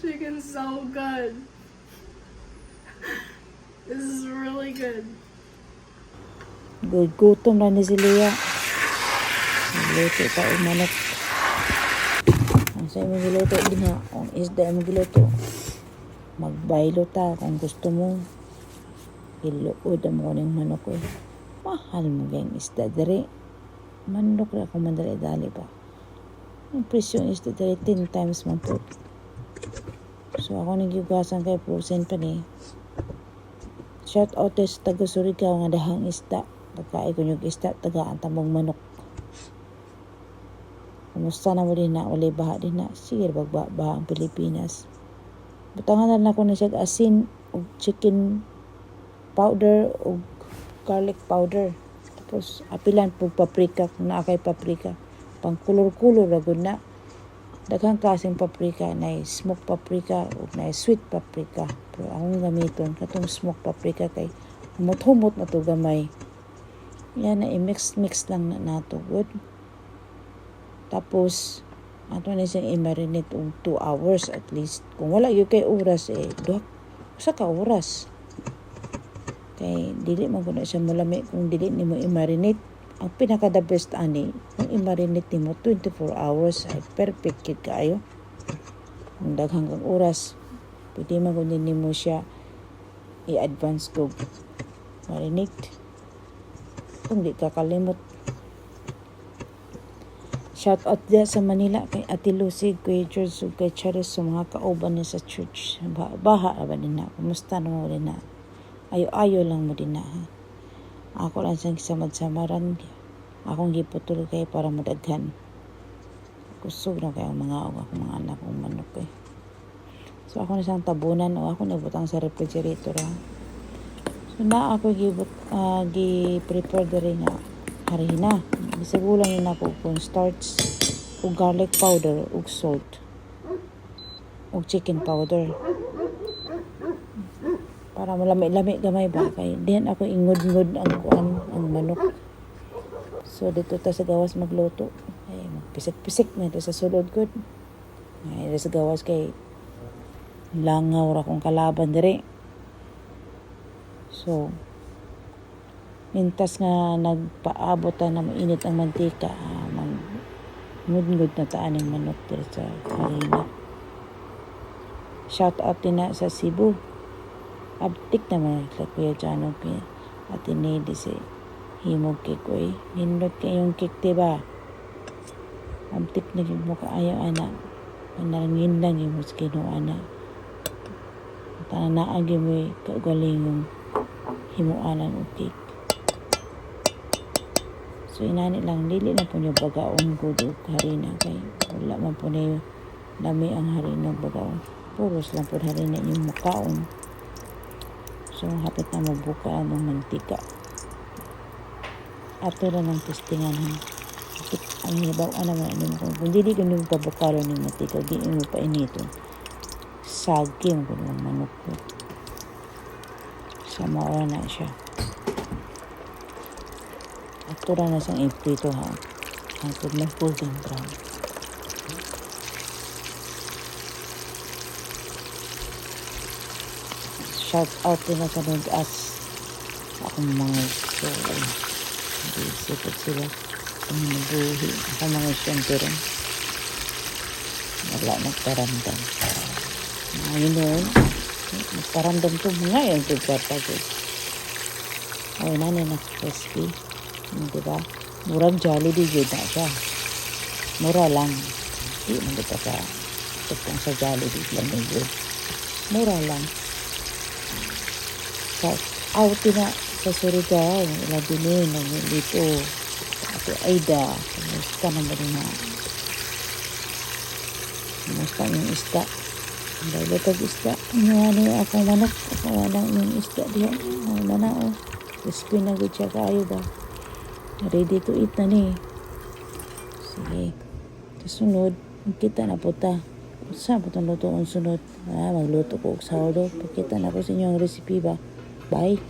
Chicken's so good. This is really good. Gutom na ni si Leah. Luto pa o manok. Ang sa imong giluto din ha. Ang isda imong giluto. Magbaylo ta kung gusto mo. Iluod ang mga ng manok eh. Mahal mo gayang isda diri. Manok na kung mandali-dali pa. Ang presyo ng isda diri 10 times man po. So ako nagyugasan kay Prosen pa ni. Shout out sa taga Surigao nga dahang isda. Pagkain ko yung isda, tagaan tamong manok. Kumusta na mo din na, wala baha din na. Sige, baha ang Pilipinas. Butangan na ako na siya asin, o chicken powder, o garlic powder. Tapos, apilan po paprika, kung naakay paprika. Pang kulor-kulor, ragod na. Daghang klaseng paprika, na smoked paprika, o na sweet paprika. Pero akong gamiton, katong smoked paprika kay humot-humot na to gamay. Yan na i-mix lang na nato good. Tapos ato na siyang i-marinate og 2 hours at least. Kung wala yung kay oras usa ka oras. Kay dili man kuno siya malami kung dili nimo i-marinate. Ang pinaka the best ani kung i-marinate nimo 24 hours ay perfect kid kaayo. Kung daghang kang oras pwede man kun nimo siya i-advance ko marinate. Kung di kakalimot. Shout out dia sa Manila kay Ate Lucy, kay George, kay Charis, sa mga kauban niya sa church. Baha ba din na? Kumusta na mo din na? Ayo lang mo din na. Ha? Ako lang siyang samad-samaran. Akong giputol kay para madaghan. Kusog na kayo mga anak kong manok eh. So ako na siyang tabunan o ako nabutang sa refrigerator ha. So na ako gi-prepare diri nga harina. Bisigulan na ako kung starch o garlic powder o salt o chicken powder. Para malami-lami gamay ba kay diyan ako ingod-ngod ang manok. So dito ta sa gawas magluto. Ay magpisik-pisik na sa sulod gud. Ay sa gawas kay langaw ra kong kalaban diri. So, mintas nga nagpaabot na mainit ang mantika, ngud-ngud na taan yung manok dito sa harina. Shout out din na sa Cebu. Abtik naman sa Kuya Jano at inedi si himog cake ko eh. Nindot kayong cake diba? Abtik na yung mukha ayaw anak. Panarangin lang yung muskino anak. Tananaagi mo kagaling yung himuanan o cake. So inani lang dili na po niyo bagaon gud og harina kay wala man po niyo dami ang harina bagaon. Puros lang po harina yung makaon. So hapit na magbuka ang mantika. Ato ra ng testingan ha. Ang hibaw ana man ano kung dili ka nung pabukalo ng mantika di mo pa inito. Saging ko ng manok ko. Sa maura na siya. Atura na siyang iprito ha. Hangtod na golden brown. Shout out din na sa nag-as. Akong mga ito. Hindi sipot sila. Ang nabuhi. Ako mga siyempre rin. Wala nagparamdam. Ngayon doon. Nagparamdam to mga yung tigpapagod. Ay na na crispy. Diba? Murang Jollibee yun na siya. Mura lang. Hindi man dito sa tutong sa Jollibee lang yun. Mura lang. So, out na sa Surigao. Ilabi nyo dito. Ate Aida. Kumusta naman rin na. Kumusta yung isda. Dahil ito isda. Ano akong manok. Ako walang yung isda diyan. Ano na o. Crispy na good siya kayo ba. Ready to eat na ni. Sige. Kasunod. Kita na po ta. Saan po itong luto ang sunod? Magluto ko og sourdough. Pagkita na po sa inyo ang recipe ba. Bye.